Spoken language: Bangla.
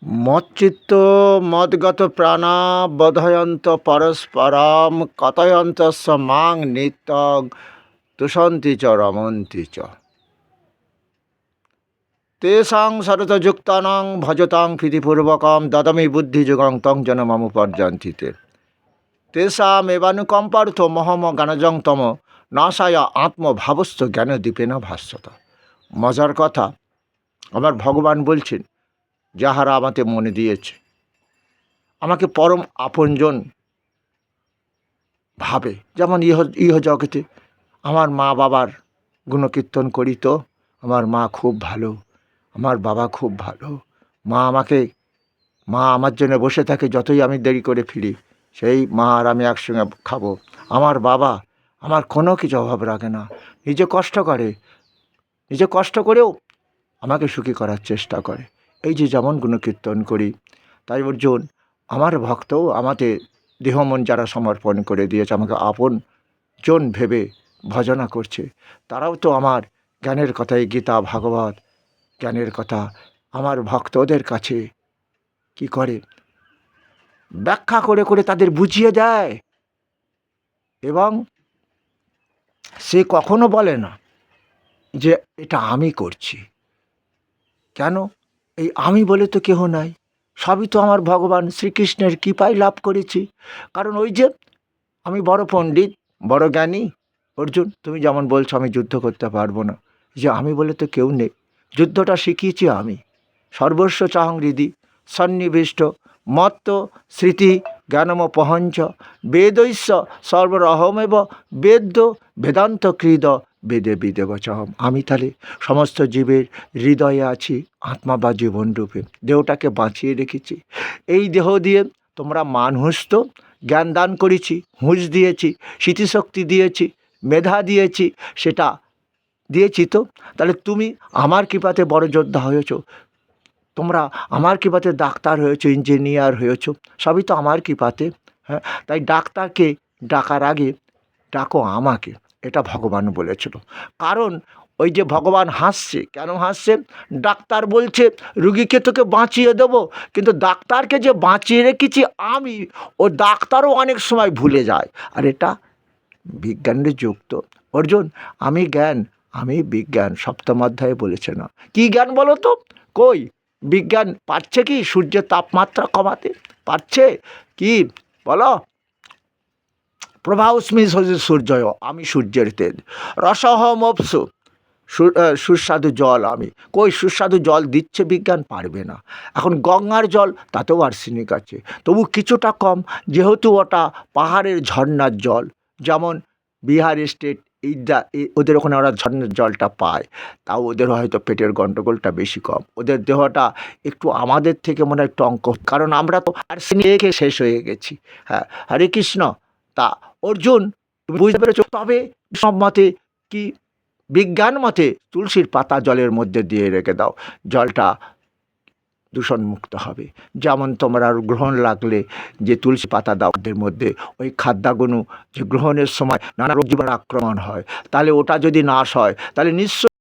মচ্চিত্ত মদ্গত প্রাণা বোধয়ন্ত পরস্পরম কথয়ন্তস্য মাং নিত্যং তুষন্তি চ রমন্তি চ তেষাং সরতযুক্তানাং ভজতাং প্রীতিপূর্বকম দদমি বুদ্ধিযুগং তং জনমমুপর্যন্তি তে তেষামেবানুকম্পার্থ মহম জ্ঞানজং তম নাশায় আত্মভাবস্থ জ্ঞানদীপেন ভাস্বত। মজার কথা, আমার ভগবান বলছেন, যাহারা আমাকে মনে দিয়েছে, আমাকে পরম আপনজন ভাবে, যেমন ইহ জগতে আমার মা বাবার গুণকীর্তন করি, তো আমার মা খুব ভালো, আমার বাবা খুব ভালো, মা আমার জন্য বসে থাকে, যতই আমি দেরি করে ফিরি সেই মা আর আমি একসঙ্গে খাবো। আমার বাবা আমার কোনো কিছু অভাব রাখে না, নিজে কষ্ট করেও আমাকে সুখী করার চেষ্টা করে। এই যে যেমন গুণকীর্তন করি, তাই অর্জুন আমার ভক্তও আমাকে দেহ মন যারা সমর্পণ করে দিয়েছে, আমাকে আপন জন ভেবে ভজনা করছে, তারাও তো আমার জ্ঞানের কথা, এই গীতা ভাগবত জ্ঞানের কথা আমার ভক্তদের কাছে কি করে, ব্যাখ্যা করে করে তাদের বুঝিয়ে দেয়। এবং সে কখনো বলে না যে এটা আমি করছি। কেন? এই আমি বলে তো কেহ নাই, সবই তো আমার ভগবান শ্রীকৃষ্ণের কৃপায় লাভ করেছি। কারণ ওই যে আমি বড় পণ্ডিত, বড় জ্ঞানী। অর্জুন, তুমি যেমন বলছো আমি যুদ্ধ করতে পারবো না, যে আমি বলে তো কেউ নেই, যুদ্ধটা শিখিয়েছি আমি। সর্বস্ব চাহং হৃদি সন্নিবিষ্ট মত্ত স্মৃতি জ্ঞানমপহঞ্চ বেদৈস্য সর্বরহমেব বেদ্য বেদান্ত কৃদ বেদে বিদেব চাহম। আমি তাহলে সমস্ত জীবের হৃদয়ে আছি, আত্মা বা জীবন রূপে দেহটাকে বাঁচিয়ে রেখেছি। এই দেহ দিয়ে তোমরা মানুষ তো জ্ঞান দান করেছি, হুঁশ দিয়েছি, স্মৃতিশক্তি দিয়েছি, মেধা দিয়েছি, সেটা দিয়েছি তো। তাহলে তুমি আমার কৃপাতে বড় যোদ্ধা হয়েছ, তোমরা আমার কৃপাতে ডাক্তার হয়েছো, ইঞ্জিনিয়ার হয়েছো, সবই তো আমার কৃপাতে। হ্যাঁ, তাই ডাক্তারকে ডাকার আগে ডাকো আমাকে, এটা ভগবান বলেছিল। কারণ ওই যে ভগবান হাসছে, কেন হাসছে? ডাক্তার বলছে রুগীকে তোকে বাঁচিয়ে দেবো, কিন্তু ডাক্তারকে যে বাঁচিয়ে রেখেছি আমি, ও ডাক্তারও অনেক সময় ভুলে যায়। আর এটা বিজ্ঞানের যুগ তো। অর্জুন, আমি বিজ্ঞান সপ্তম অধ্যায়ে বলেছে না। কি জ্ঞান বলো তো? কই বিজ্ঞান পারছে কি সূর্যের তাপমাত্রা কমাতে? পারছে কি বলো? প্রভাউস্মি সূর্যয়, আমি সূর্যের তেজ। রসহমপসু, সুস্বাদু জল আমি। কই সুস্বাদু জল দিচ্ছে বিজ্ঞান? পারবে না। এখন গঙ্গার জল, তাতেও আর্সেনিক আছে, তবু কিছুটা কম, যেহেতু ওটা পাহাড়ের ঝর্ণার জল। যেমন বিহার স্টেট ওদের ওখানে ওরা ঝর্ণার জলটা পায়, তাও ওদের হয়তো পেটের গণ্ডগোলটা বেশি কম, ওদের দেহটা একটু আমাদের থেকে মনে হয় একটু অঙ্ক, কারণ আমরা তো আর্সেনিক শেষ হয়ে গেছি। হ্যাঁ, হরে কৃষ্ণ। তা অর্জুন, তুমি বুঝতে পেরেছ? তবে সব মতে কি, বিজ্ঞান মতে তুলসীর পাতা জলের মধ্যে দিয়ে রেখে দাও, জলটা দূষণমুক্ত হবে। যেমন তোমরা গ্রহণ লাগলে যে তুলসী পাতা দাও ওদের মধ্যে, ওই খাদ্যাগুণ যে গ্রহণের সময় নানা রোগ জীবাণুর আক্রমণ হয়, তাহলে ওটা যদি নাশ হয়, তাহলে নিশ্চয়